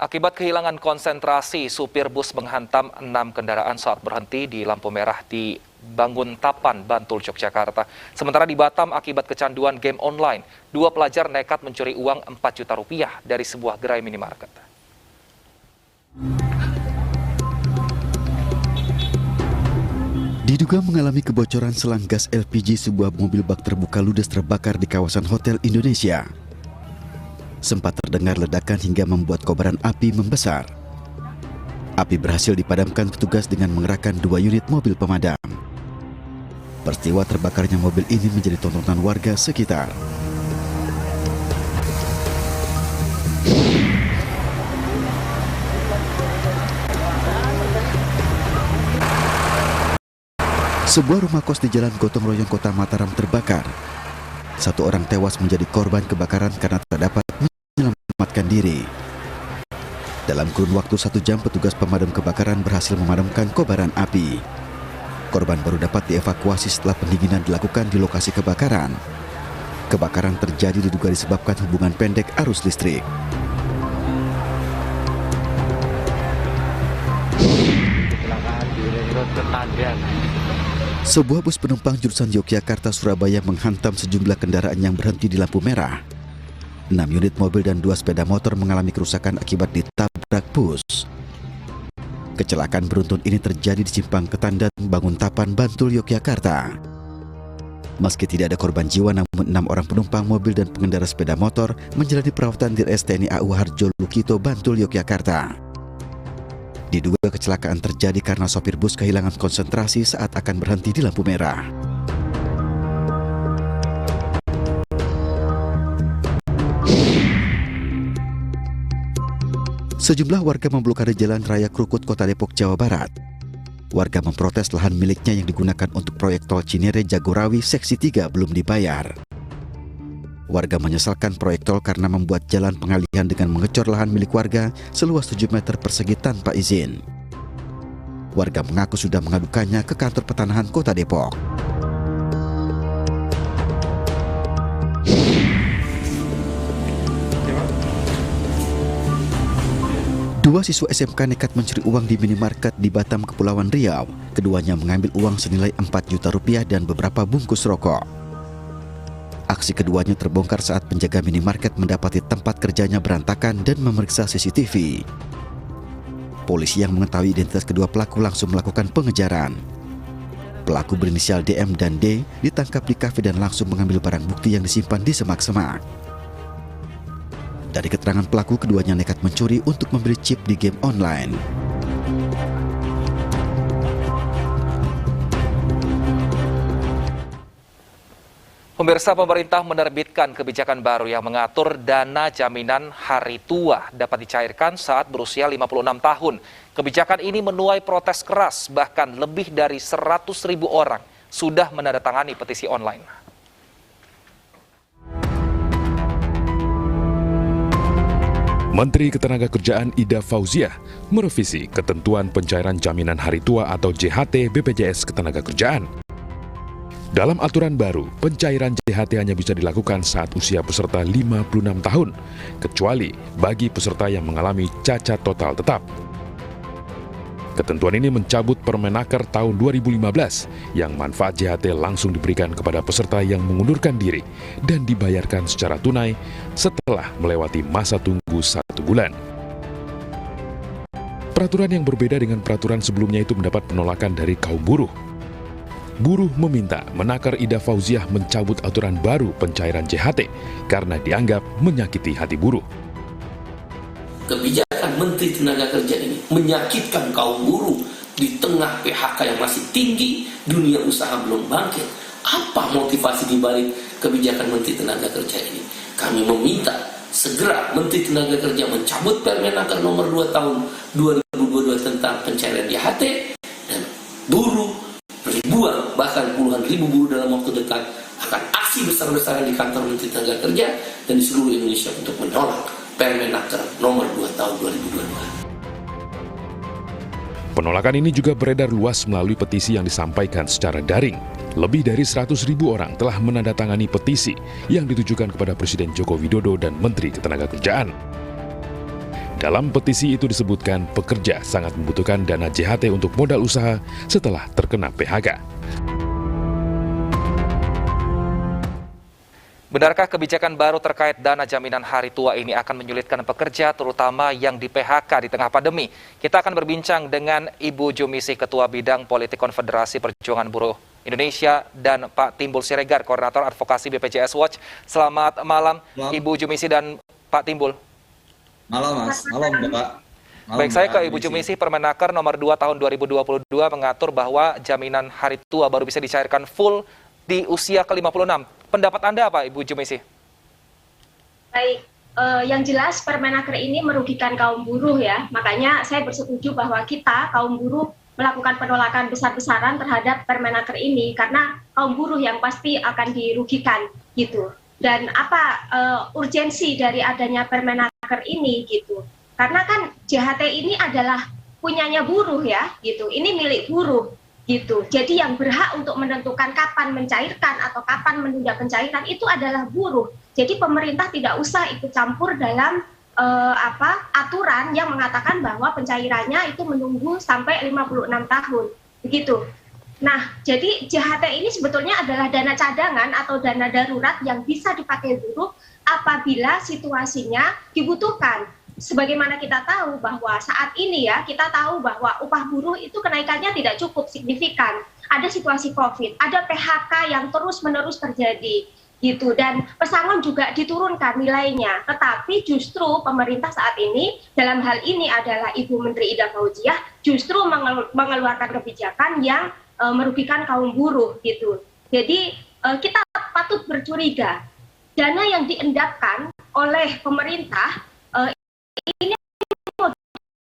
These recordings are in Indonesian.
Akibat kehilangan konsentrasi, supir bus menghantam 6 kendaraan saat berhenti di lampu merah di Banguntapan, Bantul, Yogyakarta. Sementara di Batam, akibat kecanduan game online, 2 pelajar nekat mencuri uang 4 juta rupiah dari sebuah gerai minimarket. Diduga mengalami kebocoran selang gas LPG, sebuah mobil bak terbuka ludes terbakar di kawasan Hotel Indonesia. Sempat terdengar ledakan hingga membuat kobaran api membesar. Api berhasil dipadamkan petugas dengan mengerahkan 2 unit mobil pemadam. Peristiwa terbakarnya mobil ini menjadi tontonan warga sekitar. Sebuah rumah kos di Jalan Gotong Royong, Kota Mataram terbakar. 1 orang tewas menjadi korban kebakaran karena tak dapat menyelamatkan diri. Dalam kurun waktu 1 jam, petugas pemadam kebakaran berhasil memadamkan kobaran api. Korban baru dapat dievakuasi setelah pendinginan dilakukan di lokasi kebakaran. Kebakaran terjadi diduga disebabkan hubungan pendek arus listrik. Sebuah bus penumpang jurusan Yogyakarta-Surabaya menghantam sejumlah kendaraan yang berhenti di lampu merah. 6 unit mobil dan 2 sepeda motor mengalami kerusakan akibat ditabrak bus. Kecelakaan beruntun ini terjadi di Simpang Ketandan, Banguntapan, Bantul, Yogyakarta. Meski tidak ada korban jiwa, namun 6 orang penumpang mobil dan pengendara sepeda motor menjalani perawatan di RS TNI AU Harjo Lukito, Bantul, Yogyakarta. Diduga kecelakaan terjadi karena sopir bus kehilangan konsentrasi saat akan berhenti di lampu merah. Sejumlah warga memblokade Jalan Raya Krukut, Kota Depok, Jawa Barat. Warga memprotes lahan miliknya yang digunakan untuk proyek tol Cinere Jagorawi Seksi 3 belum dibayar. Warga menyesalkan proyek tol karena membuat jalan pengalihan dengan mengecor lahan milik warga seluas 7 meter persegi tanpa izin. Warga mengaku sudah mengadukannya ke kantor Pertanahan Kota Depok. Dua siswa SMK nekat mencuri uang di minimarket di Batam, Kepulauan Riau. Keduanya mengambil uang senilai 4 juta rupiah dan beberapa bungkus rokok. Aksi keduanya terbongkar saat penjaga minimarket mendapati tempat kerjanya berantakan dan memeriksa CCTV. Polisi yang mengetahui identitas kedua pelaku langsung melakukan pengejaran. Pelaku berinisial DM dan D ditangkap di kafe dan langsung mengambil barang bukti yang disimpan di semak-semak. Dari keterangan pelaku, keduanya nekat mencuri untuk membeli chip di game online. Pemirsa, pemerintah menerbitkan kebijakan baru yang mengatur dana jaminan hari tua dapat dicairkan saat berusia 56 tahun. Kebijakan ini menuai protes keras, bahkan lebih dari 100.000 orang sudah menandatangani petisi online. Menteri Ketenagakerjaan Ida Fauziah merevisi ketentuan pencairan jaminan hari tua atau JHT BPJS Ketenagakerjaan. Dalam aturan baru, pencairan JHT hanya bisa dilakukan saat usia peserta 56 tahun, kecuali bagi peserta yang mengalami cacat total tetap. Ketentuan ini mencabut Permenaker tahun 2015 yang manfaat JHT langsung diberikan kepada peserta yang mengundurkan diri dan dibayarkan secara tunai setelah melewati masa tunggu 1 bulan. Peraturan yang berbeda dengan peraturan sebelumnya itu mendapat penolakan dari kaum buruh. Buruh meminta Menaker Ida Fauziah mencabut aturan baru pencairan JHT karena dianggap menyakiti hati buruh. Kebijakan Menteri Tenaga Kerja ini menyakitkan kaum buruh di tengah PHK yang masih tinggi, dunia usaha belum bangkit. Apa motivasi dibalik kebijakan Menteri Tenaga Kerja ini? Kami meminta segera Menteri Tenaga Kerja mencabut Permenaker nomor 2 tahun 2022 tentang pencairan JHT, dan buruh ribuan, bahkan puluhan ribu buruh dalam waktu dekat akan aksi besar-besaran di kantor Menteri Tenaga Kerja dan di seluruh Indonesia untuk menolak Permenaker nomor 2 tahun 2022. Penolakan ini juga beredar luas melalui petisi yang disampaikan secara daring. Lebih dari 100.000 orang telah menandatangani petisi yang ditujukan kepada Presiden Joko Widodo dan Menteri Ketenagakerjaan. Dalam petisi itu disebutkan pekerja sangat membutuhkan dana JHT untuk modal usaha setelah terkena PHK. Benarkah kebijakan baru terkait dana jaminan hari tua ini akan menyulitkan pekerja, terutama yang di PHK di tengah pandemi? Kita akan berbincang dengan Ibu Jumisi, Ketua Bidang Politik Konfederasi Perjuangan Buruh Indonesia, dan Pak Timbul Siregar, Koordinator Advokasi BPJS Watch. Selamat malam, Ibu Jumisi dan Pak Timbul. Malam, Mas. Malam, Bapak. Malam, Baik, saya ke Ibu Jumisi. Jumisi. Permenaker nomor 2 tahun 2022 mengatur bahwa jaminan hari tua baru bisa dicairkan full di usia ke-56. Pendapat Anda apa, Ibu Jumisi? Baik, yang jelas Permenaker ini merugikan kaum buruh ya. Makanya saya bersetuju bahwa kita, kaum buruh, melakukan penolakan besar-besaran terhadap Permenaker ini. Karena kaum buruh yang pasti akan dirugikan gitu. Dan apa urgensi dari adanya Permenaker ini gitu. Karena kan JHT ini adalah punyanya buruh ya gitu. Ini milik buruh gitu. Jadi yang berhak untuk menentukan kapan mencairkan atau kapan menunda pencairan itu adalah buruh. Jadi pemerintah tidak usah ikut campur dalam aturan yang mengatakan bahwa pencairannya itu menunggu sampai 56 tahun. Begitu. Nah, jadi JHT ini sebetulnya adalah dana cadangan atau dana darurat yang bisa dipakai buruh apabila situasinya dibutuhkan. Sebagaimana kita tahu bahwa saat ini ya, kita tahu bahwa upah buruh itu kenaikannya tidak cukup signifikan. Ada situasi COVID, ada PHK yang terus-menerus terjadi gitu, dan pesangon juga diturunkan nilainya. Tetapi justru pemerintah saat ini, dalam hal ini adalah Ibu Menteri Ida Fauziah, justru mengeluarkan kebijakan yang merugikan kaum buruh gitu. Jadi kita patut bercuriga, dana yang diendapkan oleh pemerintah ini mau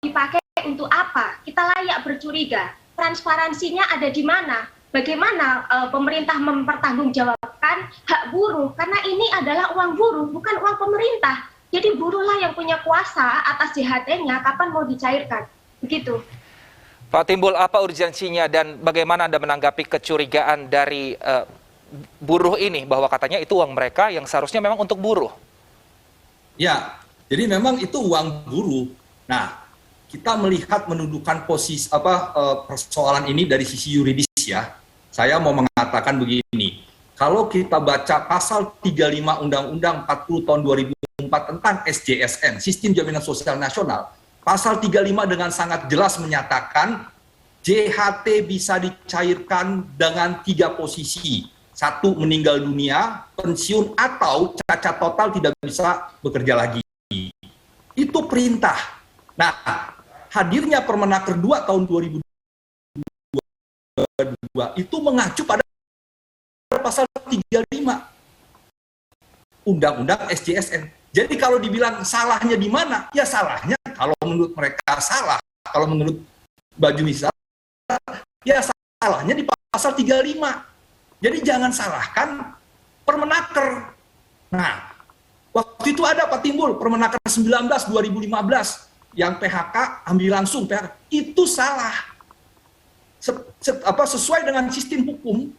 dipakai untuk apa? Kita layak bercuriga. Transparansinya ada di mana? Bagaimana pemerintah mempertanggungjawabkan hak buruh? Karena ini adalah uang buruh, bukan uang pemerintah. Jadi buruhlah yang punya kuasa atas JHT-nya kapan mau dicairkan. Begitu. Pak Timbul, apa urgensinya dan bagaimana Anda menanggapi kecurigaan dari buruh ini bahwa katanya itu uang mereka yang seharusnya memang untuk buruh? Ya, jadi memang itu uang buruh. Nah, kita melihat menundukkan posisi persoalan ini dari sisi yuridis ya. Saya mau mengatakan begini. Kalau kita baca pasal 35 Undang-Undang 40 tahun 2004 tentang SJSN, Sistem Jaminan Sosial Nasional, pasal 35 dengan sangat jelas menyatakan JHT bisa dicairkan dengan 3 posisi. 1, meninggal dunia, pensiun, atau cacat total tidak bisa bekerja lagi. Itu perintah. Nah, hadirnya Permenaker 2 tahun 2022 itu mengacu pada pasal 35 Undang-Undang SJSN. Jadi kalau dibilang salahnya di mana? Ya salahnya kalau menurut mereka salah. Kalau menurut Mbak Jumisi, ya salahnya di pasal 35. Jadi jangan salahkan Permenaker. Nah, waktu itu ada Pak Timbul, Permenaker 19 2015 yang PHK ambil langsung PHK. Itu salah. Sesuai dengan sistem hukum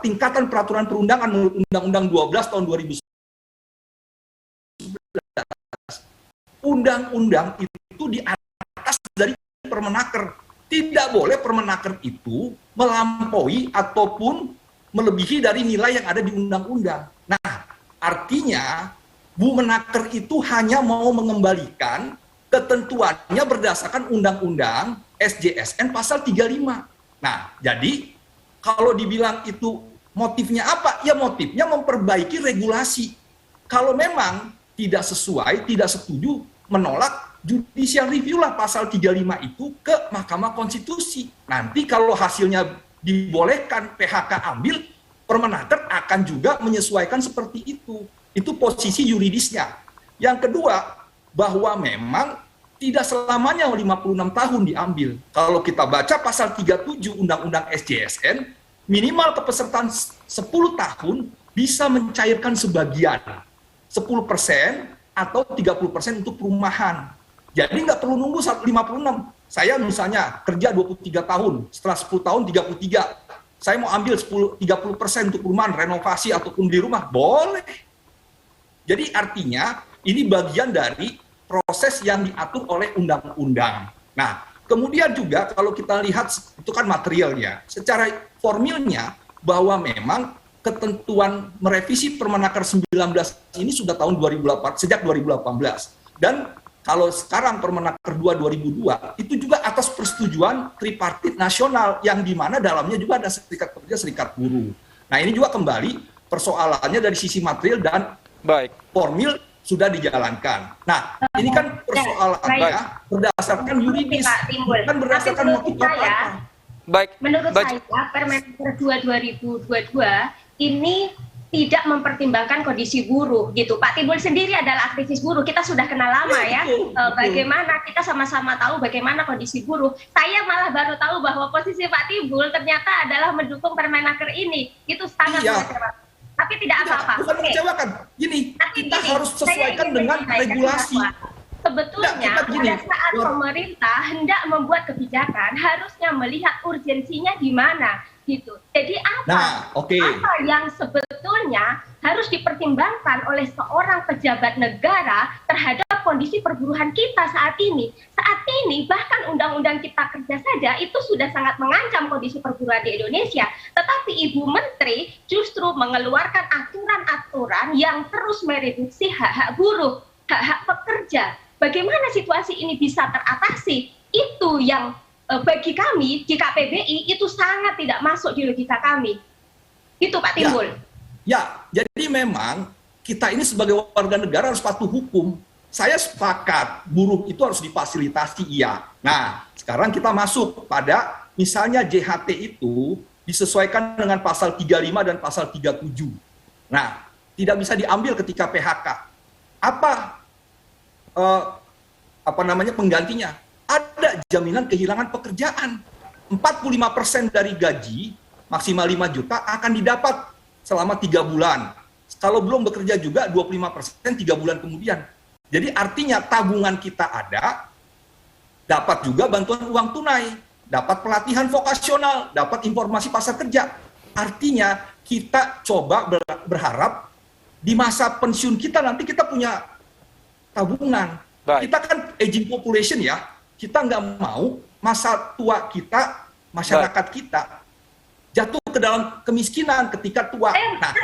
tingkatan peraturan perundangan menurut Undang-Undang 12 tahun 2011. Undang-undang itu di atas dari Permenaker. Tidak boleh Permenaker itu melampaui ataupun melebihi dari nilai yang ada di undang-undang. Nah, artinya Bumenaker itu hanya mau mengembalikan ketentuannya berdasarkan undang-undang SJSN pasal 35. Nah, jadi kalau dibilang itu motifnya apa? Ya motifnya memperbaiki regulasi. Kalau memang tidak sesuai, tidak setuju, menolak, judicial review lah pasal 35 itu ke Mahkamah Konstitusi. Nanti kalau hasilnya dibolehkan PHK ambil, Permenaker akan juga menyesuaikan seperti itu. Itu posisi yuridisnya. Yang kedua, bahwa memang tidak selamanya 56 tahun diambil. Kalau kita baca pasal 37 Undang-Undang SJSN, minimal kepesertaan 10 tahun bisa mencairkan sebagian. 10% atau 30% untuk perumahan. Jadi nggak perlu nunggu 56. Saya misalnya kerja 23 tahun, setelah 10 tahun 33. Saya mau ambil 30% untuk perumahan, renovasi ataupun beli rumah, boleh. Jadi artinya ini bagian dari proses yang diatur oleh undang-undang. Nah, kemudian juga kalau kita lihat itu kan materialnya, secara formilnya bahwa memang ketentuan merevisi Permenaker 19 ini sudah tahun 2008, sejak 2018. Dan kalau sekarang Permenaker 2 2002 itu juga atas persetujuan tripartit nasional yang di mana dalamnya juga ada serikat pekerja, serikat buruh. Nah, ini juga kembali persoalannya dari sisi material dan formil sudah dijalankan. Nah, ini kan persoalannya berdasarkan yuridis, bukan berdasarkan motif apa-apa. Menurut saya, Permenaker 2 2022 ini tidak mempertimbangkan kondisi buruh gitu. Pak Timbul sendiri adalah aktivis buruh, kita sudah kenal lama ya. Bagaimana kita sama-sama tahu bagaimana kondisi buruh. Saya malah baru tahu bahwa posisi Pak Timbul ternyata adalah mendukung Permenaker ini. Itu sangat mengecewakan. Tapi tidak apa-apa. Bukan mengecewakan. Gini, kita harus sesuaikan dengan regulasi. Sebetulnya pada saat pemerintah hendak membuat kebijakan harusnya melihat urgensinya di mana gitu. Jadi apa yang sebetulnya harus dipertimbangkan oleh seorang pejabat negara terhadap kondisi perburuhan kita saat ini. Saat ini bahkan undang-undang Cipta Kerja saja itu sudah sangat mengancam kondisi perburuhan di Indonesia. Tetapi Ibu Menteri justru mengeluarkan aturan-aturan yang terus mereduksi hak-hak buruh, hak-hak pekerja. Bagaimana situasi ini bisa teratasi? Itu yang bagi kami di KPBI itu sangat tidak masuk di logika kami. Itu Pak Timbul. Ya, jadi memang kita ini sebagai warga negara harus patuh hukum. Saya sepakat buruh itu harus difasilitasi, iya. Nah, sekarang kita masuk pada misalnya JHT itu disesuaikan dengan pasal 35 dan pasal 37. Nah, tidak bisa diambil ketika PHK. Apa namanya penggantinya? Ada jaminan kehilangan pekerjaan. 45% dari gaji maksimal 5 juta akan didapat selama 3 bulan. Kalau belum bekerja juga 25% 3 bulan kemudian. Jadi artinya tabungan kita ada, dapat juga bantuan uang tunai, dapat pelatihan vokasional, dapat informasi pasar kerja. Artinya kita coba berharap di masa pensiun kita nanti kita punya tabungan. Kita kan aging population ya, kita nggak mau masa tua kita, masyarakat kita jatuh ke dalam kemiskinan ketika tua.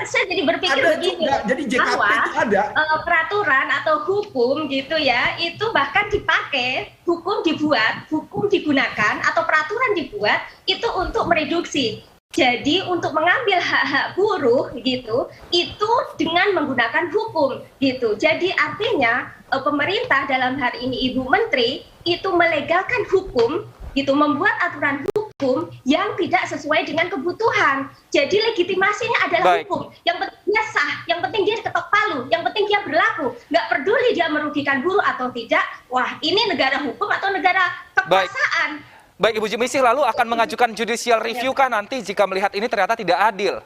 Saya jadi berpikir begini, juga, jadi JKP bahwa itu ada peraturan atau hukum gitu ya, itu bahkan dipakai, hukum dibuat, hukum digunakan, atau peraturan dibuat, itu untuk mereduksi. Jadi untuk mengambil hak-hak buruh gitu, itu dengan menggunakan hukum gitu. Jadi artinya pemerintah dalam hari ini Ibu Menteri itu melegalkan hukum gitu, membuat aturan hukum yang tidak sesuai dengan kebutuhan. Jadi legitimasinya adalah hukum. Yang penting dia sah, yang penting dia ketok palu, yang penting dia berlaku. Nggak peduli dia merugikan buruh atau tidak. Wah, ini negara hukum atau negara kekuasaan. Baik, Ibu Jumisih, lalu akan mengajukan judicial review kan nanti jika melihat ini ternyata tidak adil?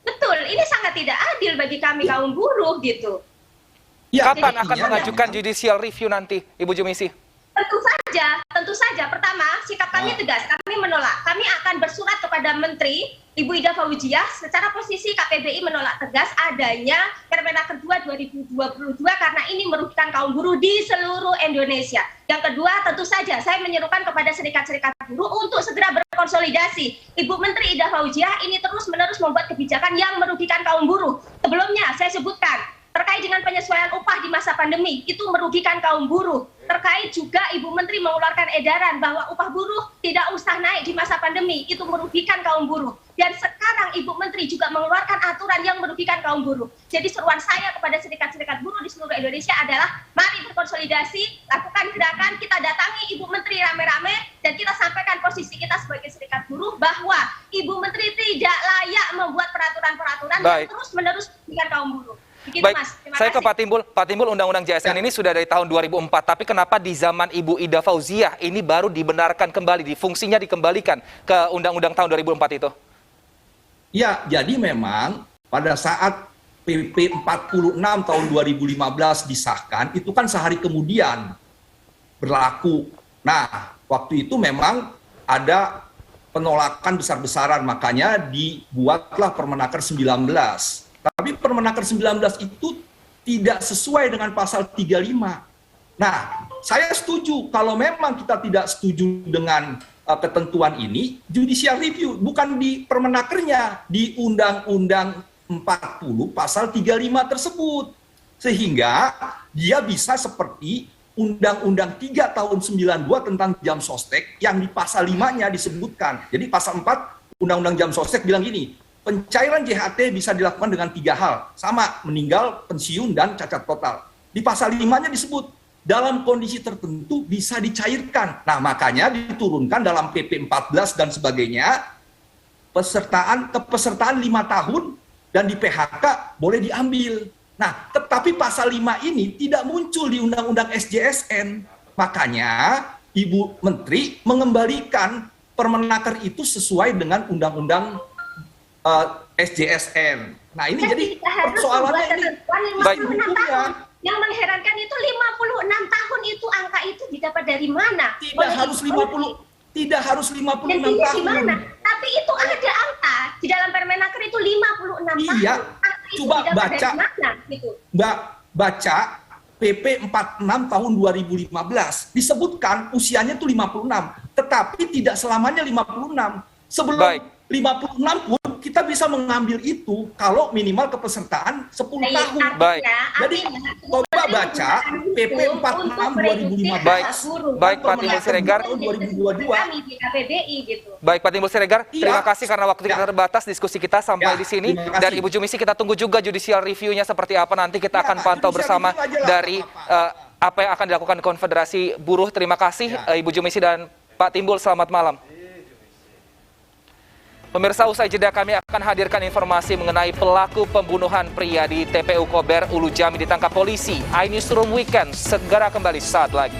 Betul, ini sangat tidak adil bagi kami kaum buruh gitu. Kapan akan mengajukan judicial review nanti, Ibu Jumisih? Tentu saja. Pertama, sikap kami tegas, kami menolak. Kami akan bersurat kepada Menteri Ibu Ida Fauziah secara posisi KPBI menolak tegas adanya Permenaker 2 2022 karena ini merugikan kaum buruh di seluruh Indonesia. Yang kedua, tentu saja saya menyerukan kepada serikat-serikat buruh untuk segera berkonsolidasi. Ibu Menteri Ida Fauziah ini terus-menerus membuat kebijakan yang merugikan kaum buruh. Sebelumnya saya sebutkan terkait dengan penyesuaian upah di masa pandemi, itu merugikan kaum buruh. Terkait juga Ibu Menteri mengeluarkan edaran bahwa upah buruh tidak usah naik di masa pandemi, itu merugikan kaum buruh. Dan sekarang Ibu Menteri juga mengeluarkan aturan yang merugikan kaum buruh. Jadi seruan saya kepada serikat-serikat buruh di seluruh Indonesia adalah mari berkonsolidasi, lakukan gerakan, kita datangi Ibu Menteri rame-rame, dan kita sampaikan posisi kita sebagai serikat buruh bahwa Ibu Menteri tidak layak membuat peraturan-peraturan yang terus-menerus merugikan kaum buruh. Begitu, baik, Mas. saya ke Pak Timbul. Pak Timbul, Undang-Undang JSN ini sudah dari tahun 2004, tapi kenapa di zaman Ibu Ida Fauziah ini baru dibenarkan kembali, fungsinya dikembalikan ke Undang-Undang tahun 2004 itu? Ya, jadi memang pada saat PP 46 tahun 2015 disahkan, itu kan sehari kemudian berlaku. Nah, waktu itu memang ada penolakan besar-besaran, makanya dibuatlah Permenaker 19. Tapi Permenaker 19 itu tidak sesuai dengan pasal 35. Nah, saya setuju kalau memang kita tidak setuju dengan ketentuan ini, judicial review, bukan di Permenakernya, di Undang-Undang 40 pasal 35 tersebut. Sehingga dia bisa seperti Undang-Undang 3 tahun 92 tentang jam sostek yang di pasal 5-nya disebutkan. Jadi pasal 4 Undang-Undang jam sostek bilang gini, pencairan JHT bisa dilakukan dengan 3 hal, sama meninggal, pensiun, dan cacat total. Di pasal 5-nya disebut dalam kondisi tertentu bisa dicairkan. Nah, makanya diturunkan dalam PP 14 dan sebagainya, kepesertaan 5 tahun dan di PHK boleh diambil. Nah, tetapi pasal 5 ini tidak muncul di Undang-Undang SJSN. Makanya Ibu Menteri mengembalikan Permenaker itu sesuai dengan Undang-Undang SJSN. Nah, ini jadi persoalannya ini. Baik. Yang mengherankan itu 56 tahun itu angka itu didapat dari mana? Tidak harus 56 tahun. Gimana? Tapi itu ada angka di dalam Permenaker itu 56 tahun. Iya. Angka Coba itu baca. dari mana, gitu. Baca PP 46 tahun 2015 disebutkan usianya itu 56, tetapi tidak selamanya 56. Sebelum Baik. 56 pun kita bisa mengambil itu kalau minimal kepesertaan 10 tahun. Baik. Jadi coba baca PP 46 2015. Baik, Pak Timbul Siregar. Tahun 2022. Kami di KPBI gitu. Baik, Pak Timbul Siregar, Iya. terima kasih karena waktu kita terbatas, diskusi kita sampai Ya, di sini. terima kasih. Dan Ibu Jumisi, kita tunggu juga judicial review-nya seperti apa. Nanti kita Ya, akan pantau judicial bersama review aja lah, dari apa-apa. apa yang akan dilakukan Konfederasi Buruh. Terima kasih Ya. Ibu Jumisi dan Pak Timbul, selamat malam. Pemirsa, usai jeda kami akan hadirkan informasi mengenai pelaku pembunuhan pria di TPU Kober, Ulu Jami ditangkap polisi. iNewsroom Weekend segera kembali saat lagi.